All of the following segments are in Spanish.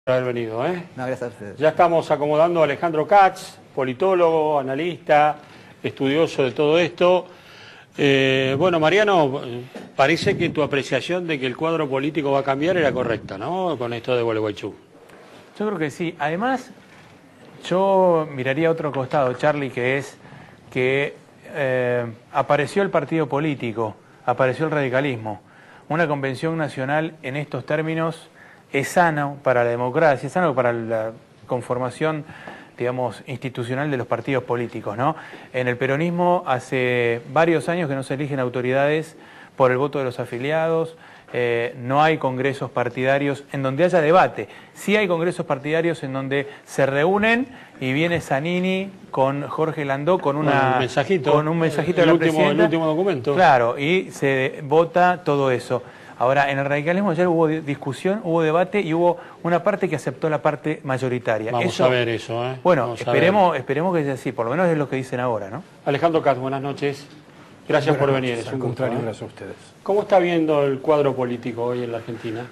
Por haber venido, ¿eh? No, gracias a ustedes. Ya estamos acomodando a Alejandro Katz, politólogo, analista, estudioso de todo esto. Bueno, Mariano, parece que tu apreciación de que el cuadro político va a cambiar era correcta, ¿no? Con esto de Gualeguaychú. Yo creo que sí. Además, yo miraría otro costado, Charlie, que es que apareció el partido político, apareció el radicalismo. Una convención nacional en estos términos es sano para la democracia, es sano para la conformación, digamos, institucional de los partidos políticos, ¿no? En el peronismo hace varios años que no se eligen autoridades por el voto de los afiliados, no hay congresos partidarios en donde haya debate. Sí hay congresos partidarios en donde se reúnen y viene Zanini con Jorge Landó con un mensajito de la presidenta. El último documento. Claro, y se vota todo eso. Ahora, en el radicalismo ayer hubo discusión, hubo debate y hubo una parte que aceptó la parte mayoritaria. Vamos a ver eso, ¿eh? Bueno, esperemos que sea así, por lo menos es lo que dicen ahora, ¿no? Alejandro Katz, buenas noches. Gracias por venir. Es un contrario, gracias a ustedes. ¿Cómo está viendo el cuadro político hoy en la Argentina?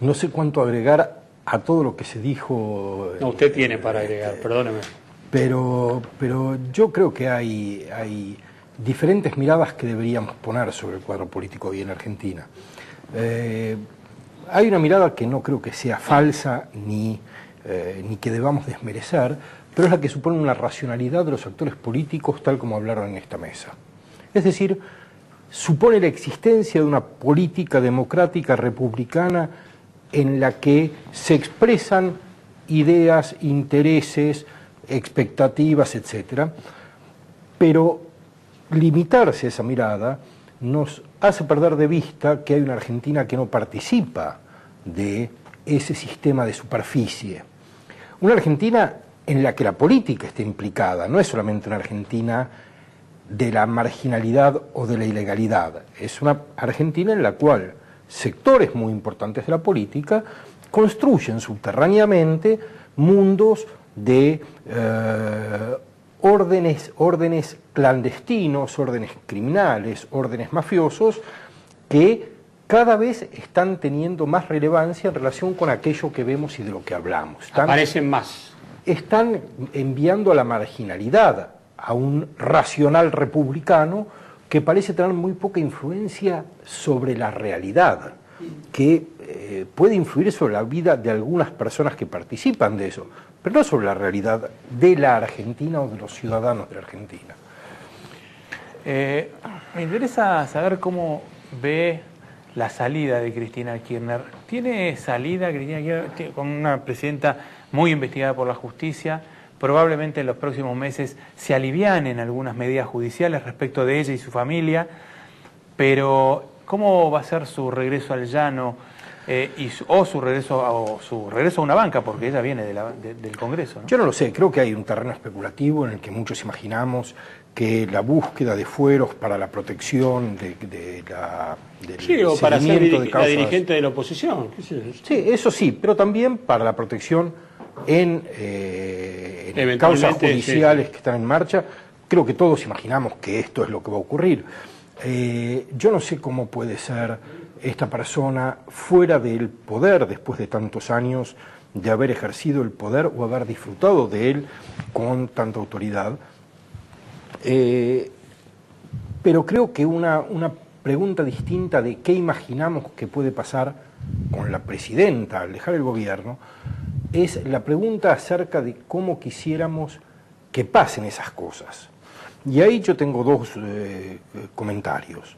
No sé cuánto agregar a todo lo que se dijo. No, usted tiene para agregar, perdóneme. Pero yo creo que hay diferentes miradas que deberíamos poner sobre el cuadro político hoy en Argentina. Hay una mirada que no creo que sea falsa ni que debamos desmerecer, pero es la que supone una racionalidad de los actores políticos tal como hablaron en esta mesa. Es decir, supone la existencia de una política democrática republicana en la que se expresan ideas, intereses, expectativas, etc. Pero limitarse a esa mirada nos hace perder de vista que hay una Argentina que no participa de ese sistema de superficie. Una Argentina en la que la política esté implicada, no es solamente una Argentina de la marginalidad o de la ilegalidad, es una Argentina en la cual sectores muy importantes de la política construyen subterráneamente mundos de órdenes clandestinos, órdenes criminales, órdenes mafiosos, que cada vez están teniendo más relevancia en relación con aquello que vemos y de lo que hablamos. Aparecen más. Están enviando a la marginalidad a un racional republicano que parece tener muy poca influencia sobre la realidad, que puede influir sobre la vida de algunas personas que participan de eso, pero no sobre la realidad de la Argentina o de los ciudadanos de la Argentina. Me interesa saber cómo ve la salida de Cristina Kirchner. ¿Tiene salida Cristina Kirchner con una presidenta muy investigada por la justicia? Probablemente en los próximos meses se alivianen algunas medidas judiciales respecto de ella y su familia, pero ¿cómo va a ser su regreso al llano o su regreso a una banca? Porque ella viene del Congreso, ¿no? Yo no lo sé, creo que hay un terreno especulativo en el que muchos imaginamos que la búsqueda de fueros para la protección del sí, o para ser de causas, la dirigente de la oposición. Sí, eso sí, pero también para la protección en causas judiciales que están en marcha. Creo que todos imaginamos que esto es lo que va a ocurrir. Yo no sé cómo puede ser esta persona fuera del poder después de tantos años de haber ejercido el poder o haber disfrutado de él con tanta autoridad. Pero creo que una pregunta distinta de qué imaginamos que puede pasar con la presidenta al dejar el gobierno es la pregunta acerca de cómo quisiéramos que pasen esas cosas. Y ahí yo tengo dos comentarios.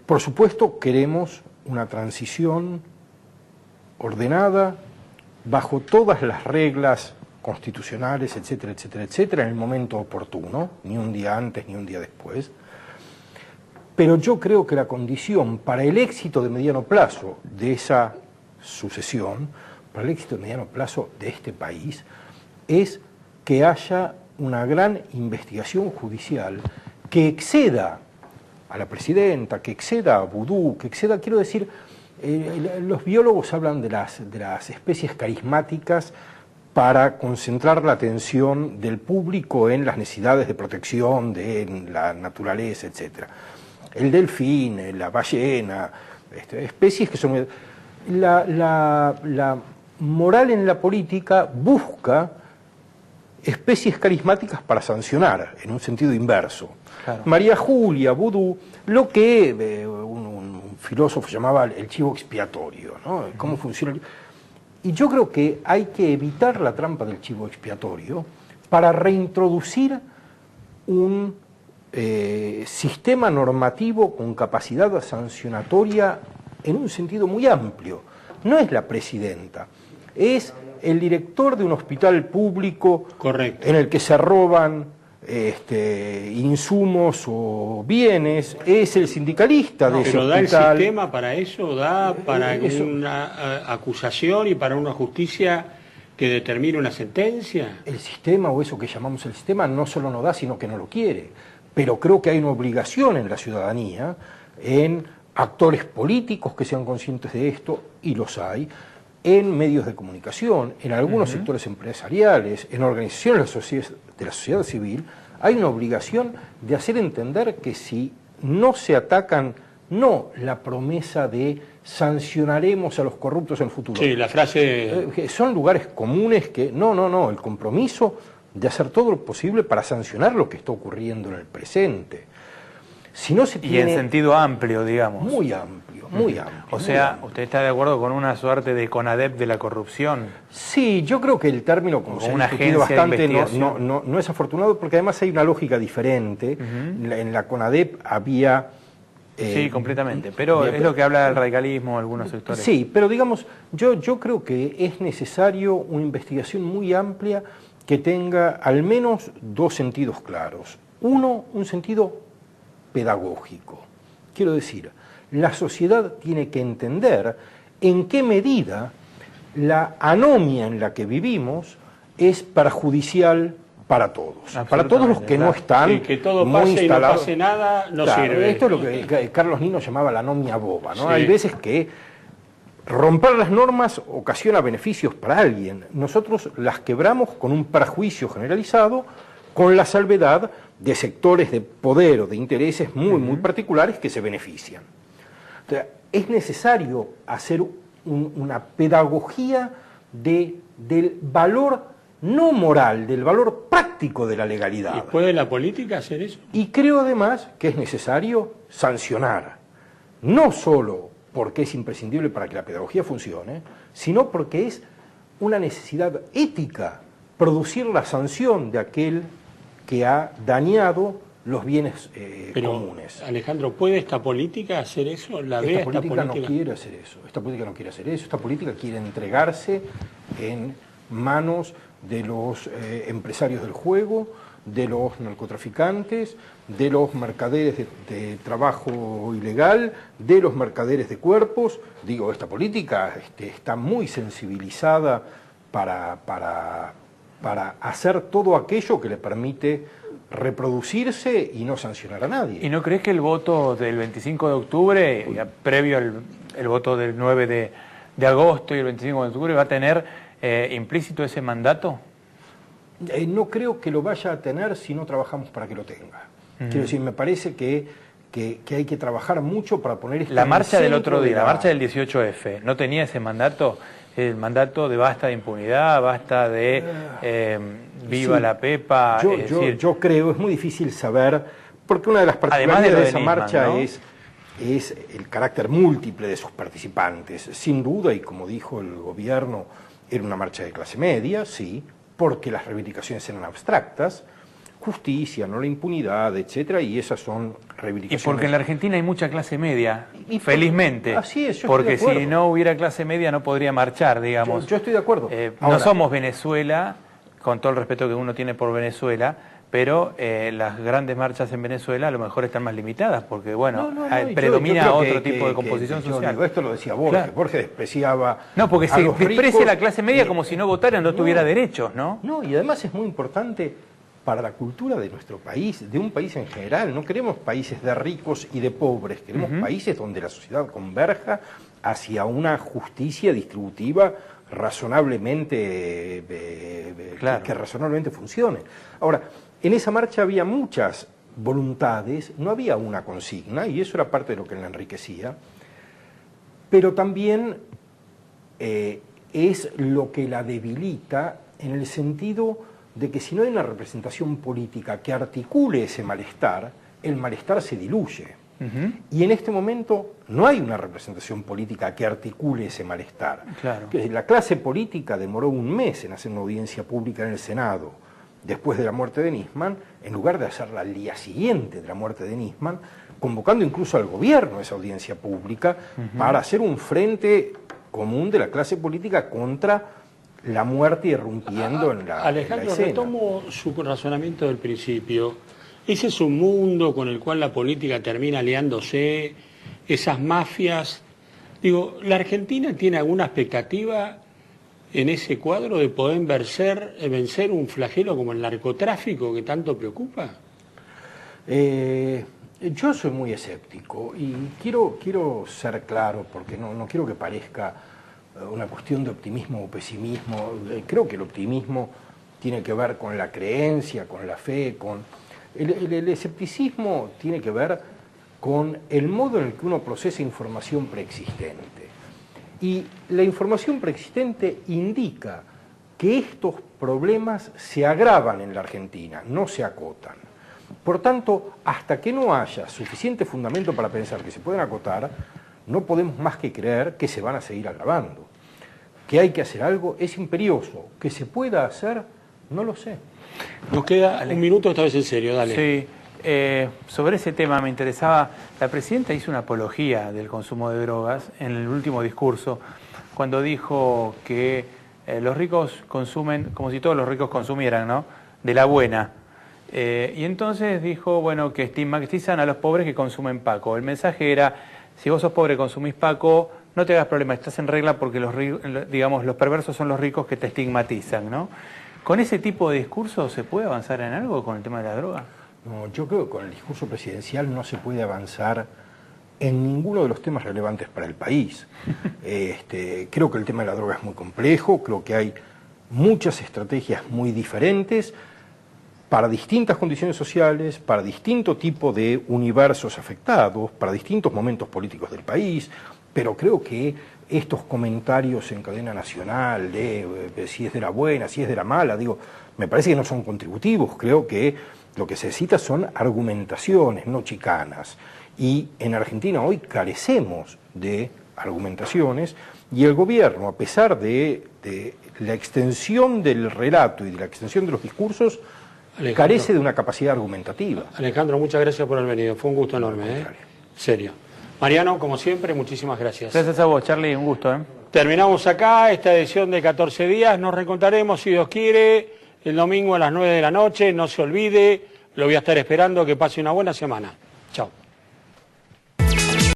Por supuesto, queremos una transición ordenada, bajo todas las reglas constitucionales, etcétera, etcétera, etcétera, en el momento oportuno, ni un día antes ni un día después. Pero yo creo que la condición para el éxito de mediano plazo de esa sucesión, para el éxito de mediano plazo de este país, es que haya una gran investigación judicial que exceda a la presidenta, que exceda a Vudú, que exceda, quiero decir, los biólogos hablan de las especies carismáticas para concentrar la atención del público en las necesidades de protección de la naturaleza, etc. El delfín, la ballena, especies que son... La moral en la política busca especies carismáticas para sancionar, en un sentido inverso. Claro. María Julia, vudú, lo que un filósofo llamaba el chivo expiatorio, ¿no? ¿Cómo funciona? Y yo creo que hay que evitar la trampa del chivo expiatorio para reintroducir un sistema normativo con capacidad sancionatoria en un sentido muy amplio. No es la presidenta, es el director de un hospital público. Correcto. En el que se roban insumos o bienes, es el sindicalista de ese ¿Pero da el hospital. sistema para eso? ¿Da para una acusación y para una justicia que determine una sentencia? El sistema, o eso que llamamos el sistema, no solo no da, sino que no lo quiere. Pero creo que hay una obligación en la ciudadanía, en actores políticos que sean conscientes de esto, y los hay, en medios de comunicación, en algunos sectores empresariales, en organizaciones de la sociedad civil, hay una obligación de hacer entender que si no se atacan, no la promesa de sancionaremos a los corruptos en el futuro. Sí, la frase... Son lugares comunes que, no, el compromiso de hacer todo lo posible para sancionar lo que está ocurriendo en el presente. Si no se tiene... Y en sentido amplio, digamos. Muy amplio, muy amplio. O sea, ¿usted está de acuerdo con una suerte de CONADEP de la corrupción? Sí, yo creo que el término, como se ha una discutido agencia de bastante, investigación. no es afortunado, porque además hay una lógica diferente. En la CONADEP había... sí, completamente. Pero es lo que habla del radicalismo, algunos sectores. Sí, pero digamos, yo creo que es necesario una investigación muy amplia que tenga al menos dos sentidos claros. Uno, un sentido pedagógico. Quiero decir, la sociedad tiene que entender en qué medida la anomia en la que vivimos es perjudicial para todos. Para todos los que no están sí, que todo muy pase instalados. Y no pase nada, no Claro, sirve. esto es lo que Carlos Nino llamaba la anomia boba, ¿no? Sí. Hay veces que romper las normas ocasiona beneficios para alguien. Nosotros las quebramos con un perjuicio generalizado, con la salvedad de sectores de poder o de intereses muy particulares que se benefician. O sea, es necesario hacer una pedagogía del valor no moral, del valor práctico de la legalidad. ¿Y puede la política hacer eso? Y creo además que es necesario sancionar, no solo porque es imprescindible para que la pedagogía funcione, sino porque es una necesidad ética producir la sanción de aquel que ha dañado los bienes comunes. Alejandro, ¿puede esta política hacer eso? ¿La ve Esta esta política no política? quiere hacer eso. Esta política no quiere hacer eso. Esta política quiere entregarse en manos de los empresarios del juego, de los narcotraficantes, de los mercaderes de trabajo ilegal, de los mercaderes de cuerpos. Digo, esta política está muy sensibilizada para hacer todo aquello que le permite reproducirse y no sancionar a nadie. ¿Y no crees que el voto del 25 de octubre, previo el voto del 9 de agosto y el 25 de octubre, va a tener implícito ese mandato? No creo que lo vaya a tener si no trabajamos para que lo tenga. Quiero decir, me parece que hay que trabajar mucho para poner esto La en marcha el del centro otro día, de la marcha del 18F, ¿no tenía ese mandato? El mandato de basta de impunidad, basta de viva sí. la Pepa. Yo creo, es muy difícil saber, porque una de las particularidades de esa marcha, ¿no?, es el carácter múltiple de sus participantes. Sin duda, y como dijo el gobierno, era una marcha de clase media, sí, porque las reivindicaciones eran abstractas, justicia, no la impunidad, etcétera, y esas son reivindicaciones. Y porque en la Argentina hay mucha clase media, felizmente. Así es, yo porque estoy de acuerdo. si no hubiera clase media no podría marchar, digamos. Yo estoy de acuerdo. No somos Venezuela, con todo el respeto que uno tiene por Venezuela, pero las grandes marchas en Venezuela a lo mejor están más limitadas, porque bueno, predomina yo creo otro tipo de composición social. Digo, esto lo decía Borges, Claro. Borges despreciaba. No, porque a se los desprecia ricos, la clase media como si no votara, no tuviera derechos, ¿no? No, y además es muy importante para la cultura de nuestro país, de un país en general. No queremos países de ricos y de pobres, queremos países donde la sociedad converja hacia una justicia distributiva razonablemente, Claro. que razonablemente funcione. Ahora, en esa marcha había muchas voluntades, no había una consigna, y eso era parte de lo que la enriquecía, pero también es lo que la debilita en el sentido de que si no hay una representación política que articule ese malestar, el malestar se diluye. Y en este momento no hay una representación política que articule ese malestar. Claro. La clase política demoró un mes en hacer una audiencia pública en el Senado después de la muerte de Nisman, en lugar de hacerla al día siguiente de la muerte de Nisman, convocando incluso al gobierno a esa audiencia pública para hacer un frente común de la clase política contra la muerte irrumpiendo en la Alejandro, escena. retomo su razonamiento del principio. Ese es un mundo con el cual la política termina aliándose, esas mafias. Digo, ¿la Argentina tiene alguna expectativa en ese cuadro de poder vencer un flagelo como el narcotráfico que tanto preocupa? Yo soy muy escéptico y quiero ser claro, porque no quiero que parezca una cuestión de optimismo o pesimismo. Creo que el optimismo tiene que ver con la creencia, con la fe, con... El escepticismo tiene que ver con el modo en el que uno procesa información preexistente. Y la información preexistente indica que estos problemas se agravan en la Argentina, no se acotan. Por tanto, hasta que no haya suficiente fundamento para pensar que se pueden acotar, no podemos más que creer que se van a seguir agravando. Que hay que hacer algo es imperioso. Que se pueda hacer, no lo sé. Nos queda un minuto, esta vez en serio, dale. Sí, sobre ese tema me interesaba, la presidenta hizo una apología del consumo de drogas en el último discurso, cuando dijo que los ricos consumen, como si todos los ricos consumieran, ¿no?, de la buena. Y entonces dijo, bueno, que estigmatizan a los pobres que consumen Paco. El mensaje era, si vos sos pobre y consumís Paco, no te hagas problema, estás en regla porque los perversos son los ricos que te estigmatizan, ¿no? ¿Con ese tipo de discurso se puede avanzar en algo con el tema de la droga? No, yo creo que con el discurso presidencial no se puede avanzar en ninguno de los temas relevantes para el país. Creo que el tema de la droga es muy complejo, creo que hay muchas estrategias muy diferentes para distintas condiciones sociales, para distinto tipo de universos afectados, para distintos momentos políticos del país, pero creo que estos comentarios en cadena nacional de si es de la buena, si es de la mala, me parece que no son contributivos. Creo que lo que se necesita son argumentaciones, no chicanas. Y en Argentina hoy carecemos de argumentaciones y el gobierno, a pesar de la extensión del relato y de la extensión de los discursos, Alejandro, carece de una capacidad argumentativa. Alejandro, muchas gracias por haber venido. Fue un gusto enorme, serio. Mariano, como siempre, muchísimas gracias. Gracias a vos, Charlie, un gusto. Terminamos acá esta edición de 14 días. Nos reencontraremos, si Dios quiere, el domingo a las 9 de la noche. No se olvide, lo voy a estar esperando. Que pase una buena semana. Chao.